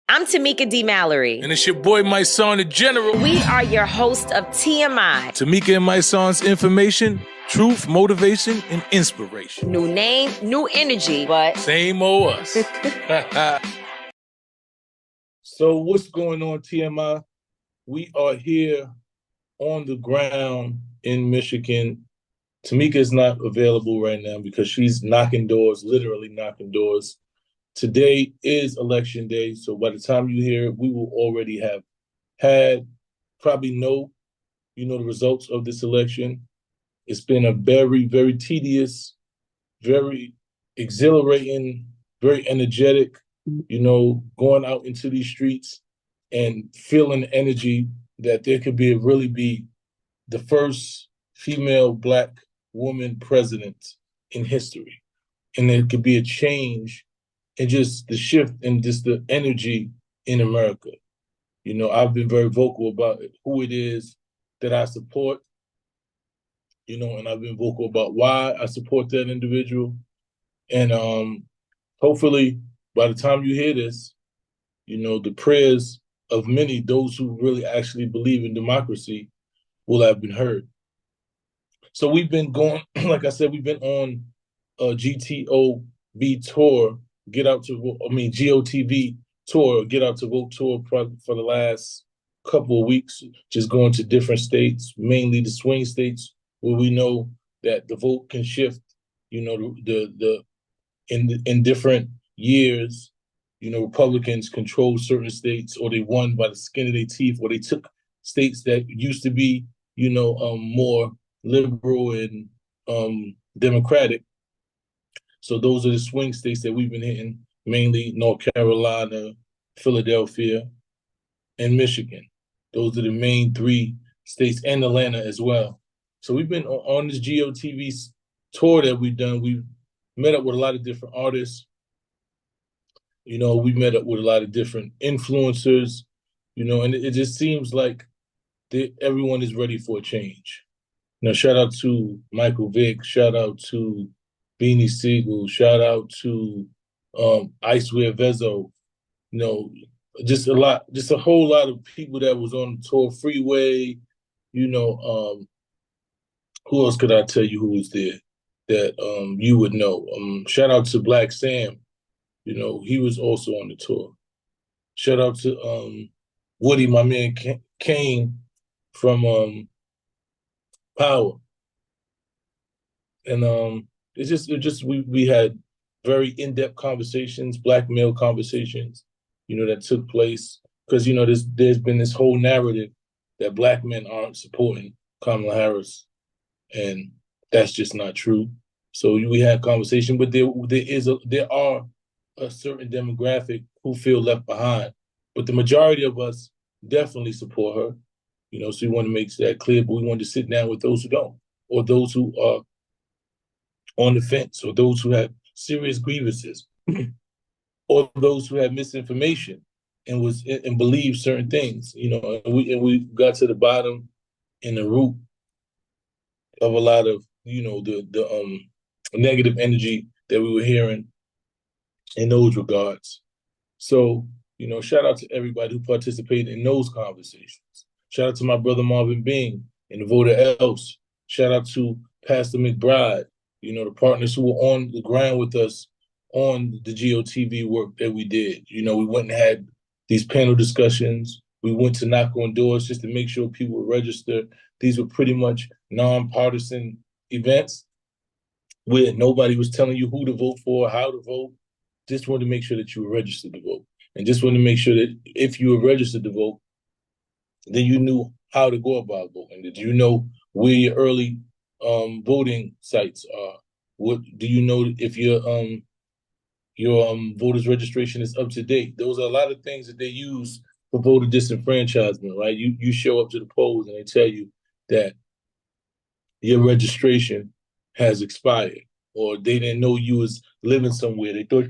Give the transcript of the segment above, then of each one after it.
I'm Tamika D. Mallory. And it's your boy Mysonne, the General. We are your host of TMI. Tamika and Mysonne's information, truth, motivation, and inspiration. New name, new energy, but same old us. So what's going on, TMI? We are here on the ground in Michigan. Tamika is not available right now because she's knocking doors, literally knocking doors. Today is election day, so by the time you hear it, we will already have probably know, the results of this election. It's been a very, very tedious, very exhilarating, very energetic, going out into these streets and feeling the energy that there could really be the first female Black woman president in history. And there could be a change and just the shift and just the energy in America. I've been very vocal about who it is that I support, and I've been vocal about why I support that individual. And hopefully, by the time you hear this, the prayers of many, those who really actually believe in democracy, will have been heard. So we've been going, like I said, we've been on a GTOV tour, GOTV tour, Get Out to Vote tour for the last couple of weeks, just going to different states, mainly the swing states, where we know that the vote can shift, in different years, Republicans control certain states, or they won by the skin of their teeth, or they took states that used to be, more liberal and democratic. So those are the swing states that we've been hitting, mainly North Carolina, Philadelphia, and Michigan. Those are the main three states, and Atlanta as well. So we've been on this GOTV tour that we've done. We've met up with a lot of different artists. We met up with a lot of different influencers, and it just seems like everyone is ready for a change. Shout out to Michael Vick, shout out to Beanie Siegel, shout out to Icewear Vezo, just a whole lot of people that was on the tour. Freeway, who else could I tell you who was there that you would know? Shout out to Black Sam, he was also on the tour. Shout out to Woody, my man Kane from Power. And we had very in-depth conversations, Black male conversations, that took place because there's been this whole narrative that Black men aren't supporting Kamala Harris, and that's just not true. So we had conversation, but there are a certain demographic who feel left behind, but the majority of us definitely support her. So we want to make that clear, but we want to sit down with those who don't, or those who are on the fence, or those who have serious grievances, or those who have misinformation and believe certain things, and we got to the bottom and the root of a lot of, the negative energy that we were hearing in those regards. So, shout out to everybody who participated in those conversations. Shout out to my brother Marvin Bing and the voter else. Shout out to Pastor McBride, the partners who were on the ground with us on the GOTV work that we did. We went and had these panel discussions. We went to knock on doors just to make sure people were registered. These were pretty much nonpartisan events where nobody was telling you who to vote for, how to vote. Just wanted to make sure that you were registered to vote. And just wanted to make sure that if you were registered to vote, then you knew how to go about voting. Did you know where your early voting sites are? What do you know if your voters registration is up to date? Those are a lot of things that they use for voter disenfranchisement, right? You show up to the polls and they tell you that your registration has expired, or they didn't know you was living somewhere. They thought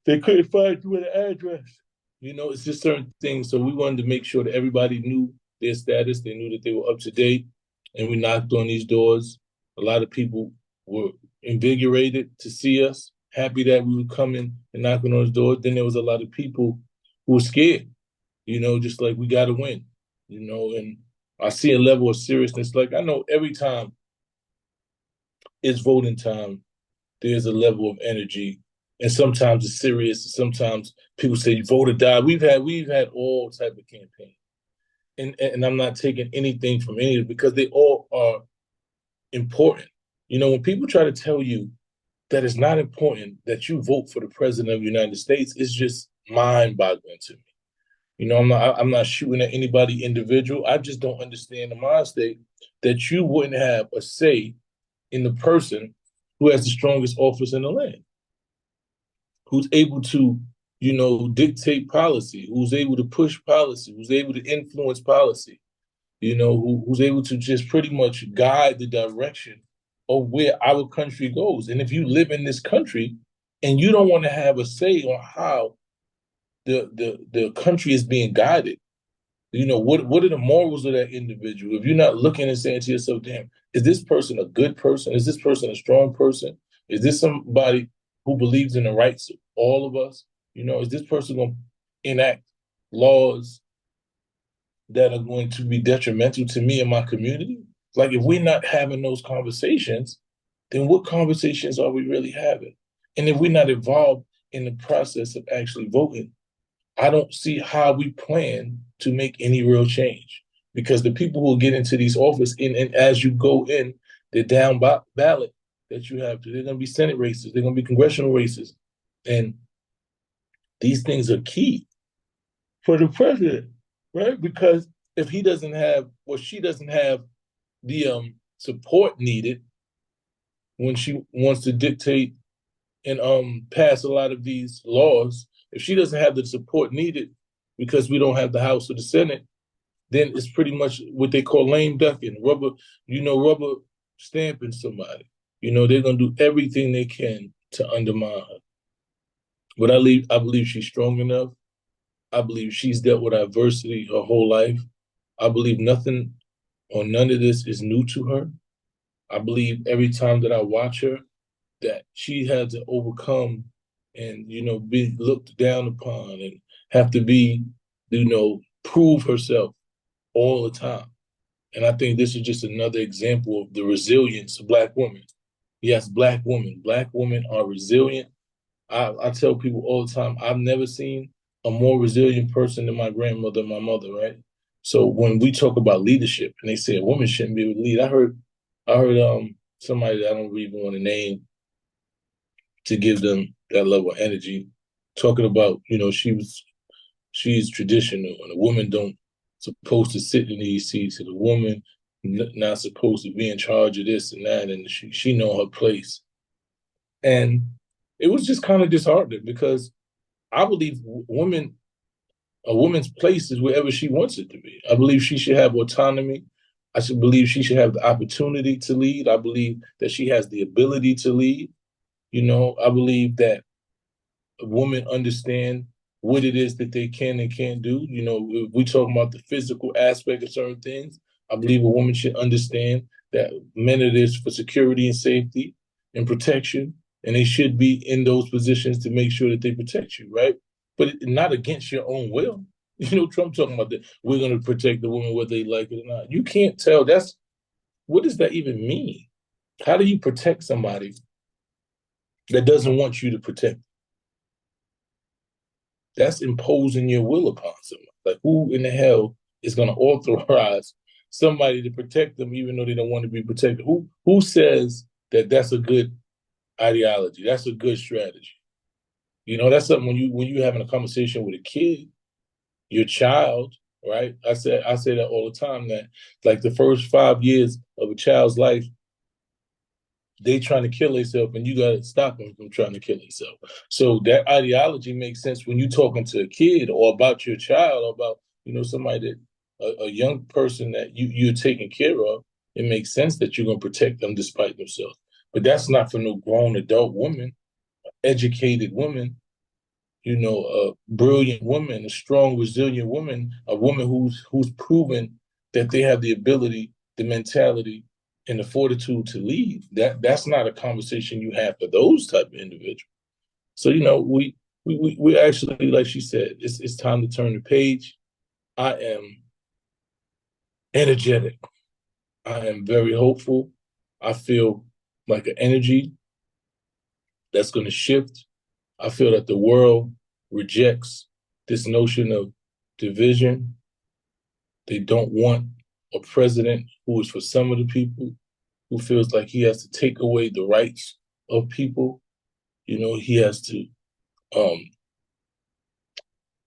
they couldn't find you with an address. It's just certain things. So we wanted to make sure that everybody knew their status. They knew that they were up to date, and we knocked on these doors. A lot of people were invigorated to see us, happy that we were coming and knocking on those doors. Then there was a lot of people who are scared, just like we got to win, and I see a level of seriousness. Like I know every time it's voting time, there's a level of energy, and sometimes it's serious. And sometimes people say vote or die. We've had all type of campaigns, and I'm not taking anything from any of it because they all are important. When people try to tell you that it's not important that you vote for the president of the United States, it's just mind-boggling to me. I'm not shooting at anybody individual. I just don't understand the mind state that you wouldn't have a say in the person who has the strongest office in the land, who's able to, dictate policy, who's able to push policy, who's able to influence policy, who's able to just pretty much guide the direction of where our country goes. And if you live in this country and you don't want to have a say on how the country is being guided, what are the morals of that individual? If you're not looking and saying to yourself, damn, is this person a good person? Is this person a strong person? Is this somebody who believes in the rights of all of us? Is this person going to enact laws that are going to be detrimental to me and my community? Like, if we're not having those conversations, then what conversations are we really having? And if we're not involved in the process of actually voting, I don't see how we plan to make any real change, because the people who will get into these offices, and as you go in, the down ballot that you have, they're going to be Senate races, they're going to be congressional races. And these things are key for the president, right? Because if he doesn't have, or she doesn't have the support needed when she wants to dictate and pass a lot of these laws, if she doesn't have the support needed because we don't have the House or the Senate, then it's pretty much what they call lame ducking, rubber stamping somebody. They're going to do everything they can to undermine her. But I believe she's strong enough. I believe she's dealt with adversity her whole life. I believe nothing or none of this is new to her. I believe every time that I watch her, that she had to overcome and, be looked down upon and have to be, prove herself all the time. And I think this is just another example of the resilience of Black women. Yes, Black women. Black women are resilient. I tell people all the time, I've never seen a more resilient person than my grandmother and my mother, right? So when we talk about leadership and they say a woman shouldn't be able to lead, I heard somebody that I don't even want to name to give them that level of energy, talking about, she's traditional and a woman don't supposed to sit in these seats, and a woman not supposed to be in charge of this and that, and she know her place. And it was just kind of disheartening, because I believe a woman's place is wherever she wants it to be. I believe she should have autonomy. I should believe she should have the opportunity to lead. I believe that she has the ability to lead. I believe that a woman understand what it is that they can and can't do. If we talk about the physical aspect of certain things, I believe a woman should understand that men are there for security and safety and protection, and they should be in those positions to make sure that they protect you, right? But not against your own will. Trump talking about that we're going to protect the woman whether they like it or not. You can't tell. What does that even mean? How do you protect somebody that doesn't want you to protect? That's imposing your will upon someone. Like, who in the hell is going to authorize somebody to protect them even though they don't want to be protected? Who says that that's a good ideology? That's a good strategy. That's something when you having a conversation with a kid, your child, right? I say that all the time, that like the first 5 years of a child's life, they trying to kill themselves, and you got to stop them from trying to kill themselves. So that ideology makes sense when you're talking to a kid or about your child, or about somebody that a young person that you're taking care of. It makes sense that you're going to protect them despite themselves. But that's not for no grown adult woman, educated woman, a brilliant woman, a strong, resilient woman, a woman who's proven that they have the ability, the mentality, and the fortitude to lead. That's not a conversation you have for those type of individuals. So we actually, like she said, it's time to turn the page. I am energetic. I am very hopeful. I feel like an energy that's going to shift. I feel that the world rejects this notion of division. They don't want a president who is for some of the people, who feels like he has to take away the rights of people. You know, he has to um,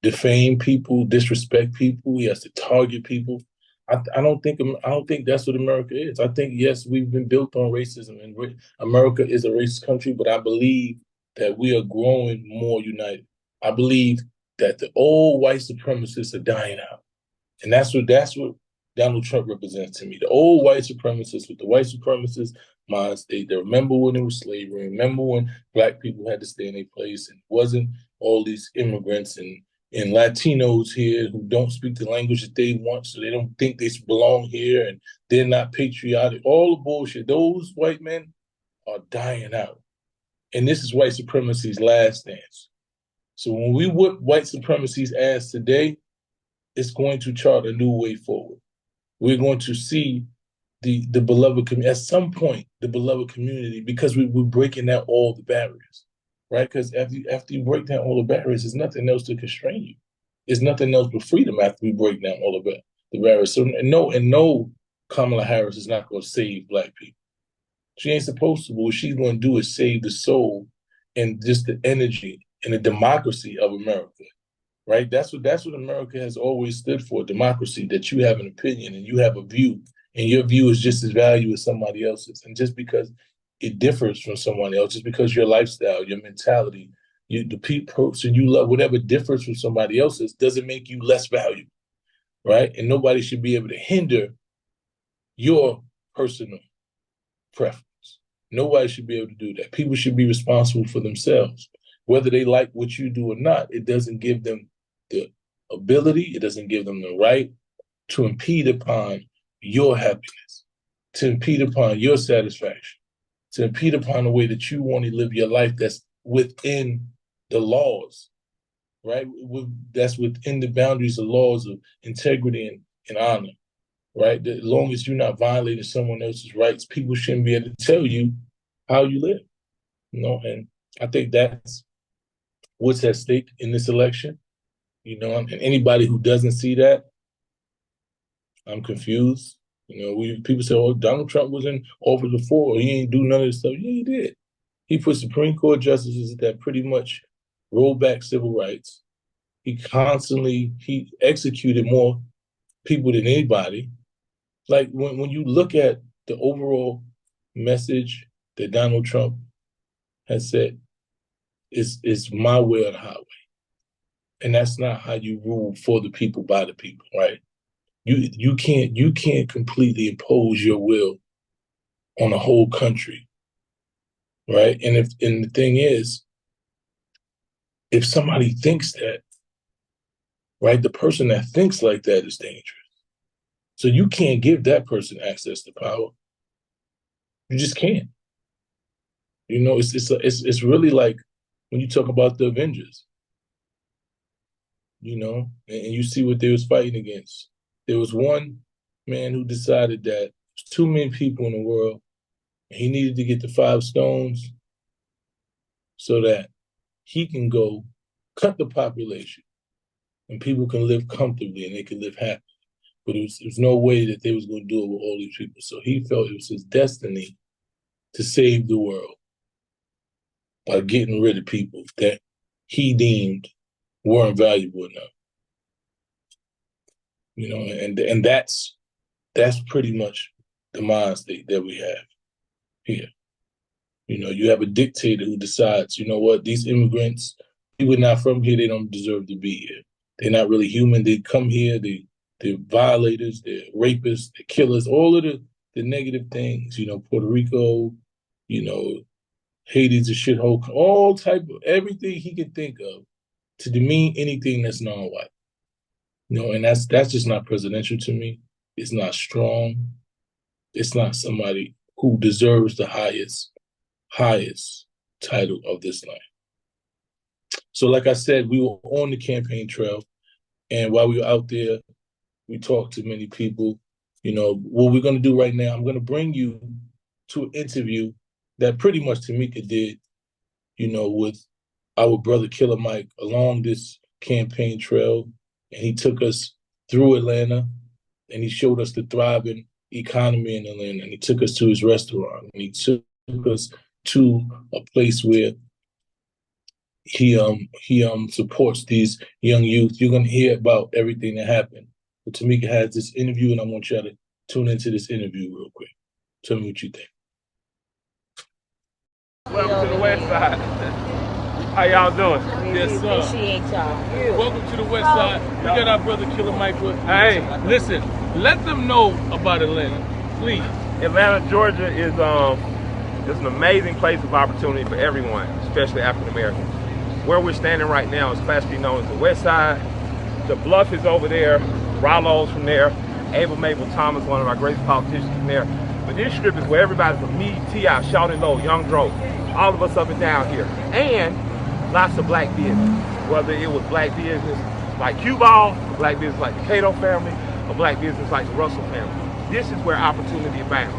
defame people, disrespect people. He has to target people. I don't think that's what America is. I think, yes, we've been built on racism, and America is a racist country, but I believe that we are growing more united. I believe that the old white supremacists are dying out, and that's what Donald Trump represents to me. The old white supremacists with the white supremacist minds. They remember when it was slavery. Remember when Black people had to stay in their place, and it wasn't all these immigrants and Latinos here who don't speak the language that they want, so they don't think they belong here, and they're not patriotic. All the bullshit. Those white men are dying out. And this is white supremacy's last dance. So when we whip white supremacy's ass today, it's going to chart a new way forward. We're going to see the beloved community, at some point, the beloved community, because we're breaking down all the barriers. Right? Because after you break down all the barriers, there's nothing else to constrain you. There's nothing else but freedom after we break down all the barriers. So no, Kamala Harris is not going to save Black people. She ain't supposed to. But what she's going to do is save the soul and just the energy and the democracy of America. Right? That's what America has always stood for: democracy. That you have an opinion and you have a view, and your view is just as valuable as somebody else's. And just because it differs from someone else, just because your lifestyle, your mentality, the person you love, whatever differs from somebody else's, doesn't make you less valuable, right? And nobody should be able to hinder your personal preference. Nobody should be able to do that. People should be responsible for themselves. Whether they like what you do or not, it doesn't give them the ability, it doesn't give them the right to impede upon your happiness, to impede upon your satisfaction, to impede upon the way that you want to live your life that's within the laws, right? That's within the boundaries of laws of integrity and honor, right? As long as you're not violating someone else's rights, people shouldn't be able to tell you how you live, and I think that's what's at stake in this election, and anybody who doesn't see that, I'm confused. People say, "Oh, Donald Trump was in office before. He ain't do none of this stuff." Yeah, he did. He put Supreme Court justices that pretty much rolled back civil rights. He executed more people than anybody. Like when you look at the overall message that Donald Trump has said, is my way or the highway. And that's not how you rule for the people, by the people, right? You can't completely impose your will on a whole country, right? And the thing is, if somebody thinks that, right, the person that thinks like that is dangerous. So you can't give that person access to power. You just can't. It's really like when you talk about the Avengers, and you see what they was fighting against. There was one man who decided that there's too many people in the world, and he needed to get the 5 stones so that he can go cut the population and people can live comfortably and they can live happy. But it was no way that they was going to do it with all these people. So he felt it was his destiny to save the world by getting rid of people that he deemed weren't valuable enough. And that's pretty much the mind state that we have here. You have a dictator who decides, you know what, these immigrants, people not from here, they don't deserve to be here. They're not really human. They come here, they're violators, they're rapists, they're killers, all of the negative things, Puerto Rico, Haiti's a shithole, all type of everything he could think of to demean anything that's non-white. And that's just not presidential to me. It's not strong. It's not somebody who deserves the highest title of this land. So like I said, we were on the campaign trail, and while we were out there, we talked to many people. You know, what we're going to do right now, I'm going to bring you to an interview that pretty much Tamika did, you know, with our brother Killer Mike along this campaign trail. And he took us through Atlanta, and he showed us the thriving economy in Atlanta. And he took us to his restaurant, and he took us to a place where he supports these young youth. You're gonna hear about everything that happened. But Tamika has this interview, and I want y'all to tune into this interview real quick. Tell me what you think. Welcome to the West Side. How y'all doing? Yes, sir. Appreciate y'all. Welcome to the West Side. We got our brother Killer Mike with. Hey, listen, let them know about Atlanta, please. Atlanta, Georgia is an amazing place of opportunity for everyone, especially African Americans. Where we're standing right now is classically known as the West Side. The Bluff is over there. Rollo's from there. Ava Mabel Thomas, one of our greatest politicians, from there. But this strip is where everybody from me, T.I., Shawty Low, Young Dro, all of us up and down here. And lots of black business. Whether it was black business like Q-Ball, black business like the Cato family, or black business like the Russell family. This is where opportunity abounds.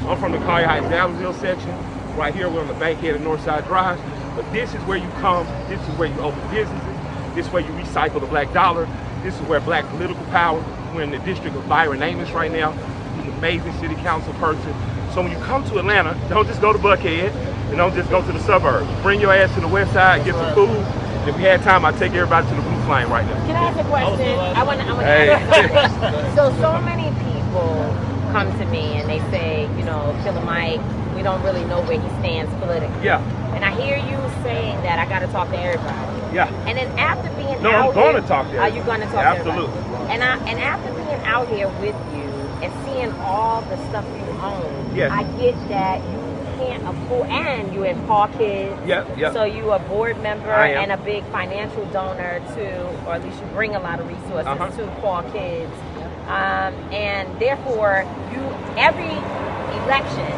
I'm from the Collier Heights Dallasville section. Right here, we're on the Bankhead of Northside Drive. But this is where you come. This is where you open businesses. This is where you recycle the black dollar. This is where black political power. We're in the district of Byron Amos right now. He's an amazing city council person. So when you come to Atlanta, don't just go to Buckhead and don't just go to the suburbs. Bring your ass to the West Side, get some food. And if we had time, I'd take everybody to the Blue Flame right now. Can I ask a question? I want to ask something. So many people come to me and they say, you know, Killer Mike, we don't really know where he stands politically. Yeah. And I hear you saying that I got to talk to everybody. Yeah. And then after being No, out I'm going here, to talk to are everybody. you going to talk Absolutely. to everybody? And after being out here with you and seeing all the stuff you own, Yes. I get that you can't afford, and you empower kids. Yep. So you a board member I am. and a big financial donor to, or at least you bring a lot of resources to poor kids. And therefore, every election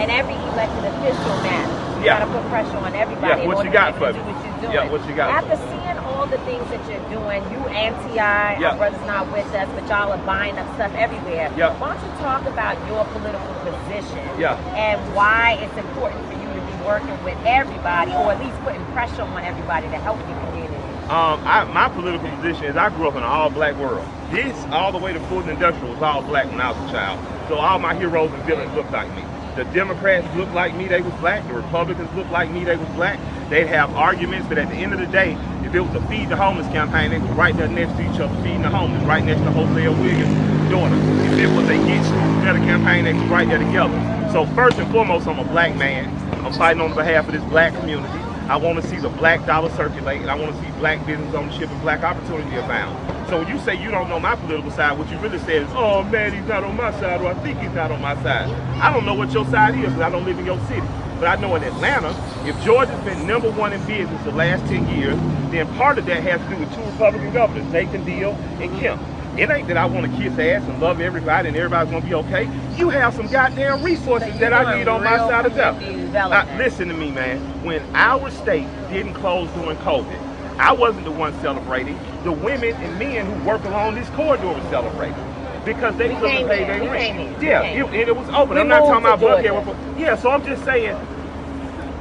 and every elected official matters. You Yeah. gotta put pressure on everybody. Yeah, in what order you got to for do me? what you're doing. Yeah, what you got for After seeing all the things that you're doing, you and T.I., Yeah. our brother's not with us, but y'all are buying up stuff everywhere. Yeah. Why don't you talk about your political position Yeah. and why it's important for you to be working with everybody, or at least putting pressure on everybody to help your community? My political position is I grew up in an all-black world. This, all the way to Food and Industrial, was all black when I was a child. So all my heroes and villains looked like me. The Democrats looked like me, they was black. The Republicans looked like me, they was black. They'd have arguments, but at the end of the day, if it was a Feed the Homeless campaign, they was right there next to each other, feeding the homeless, right next to Hosea Williams' daughter. If it was a Get Schools Better campaign, they was right there together. So first and foremost, I'm a black man. I'm fighting on behalf of this black community. I want to see the black dollar circulate, and I want to see black business ownership and black opportunity abound. So when you say you don't know my political side, what you really said is, oh man, he's not on my side, or I think he's not on my side. I don't know what your side is, because I don't live in your city. But I know in Atlanta, if Georgia's been #1 in business the last 10 years, then part of that has to do with 2 Republican governors, Nathan Deal and Kemp. It ain't that I want to kiss ass and love everybody and everybody's going to be okay. You have some goddamn resources that I need on my side of town. Listen to me, man. When our state didn't close during COVID, I wasn't the one celebrating. The women and men who work along this corridor were celebrating because they couldn't pay their rent. Yeah, it was open. I'm not talking about Buckhead. Yeah, so I'm just saying,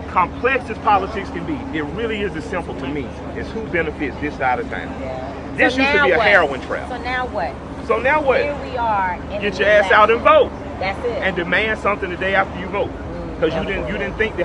complex as politics can be, it really is as simple to me as who benefits this side of town. This used to be a heroin trap. So now what? So now what? Here we are. Get your ass out and vote. That's it. And demand something the day after you vote. Because you didn't think that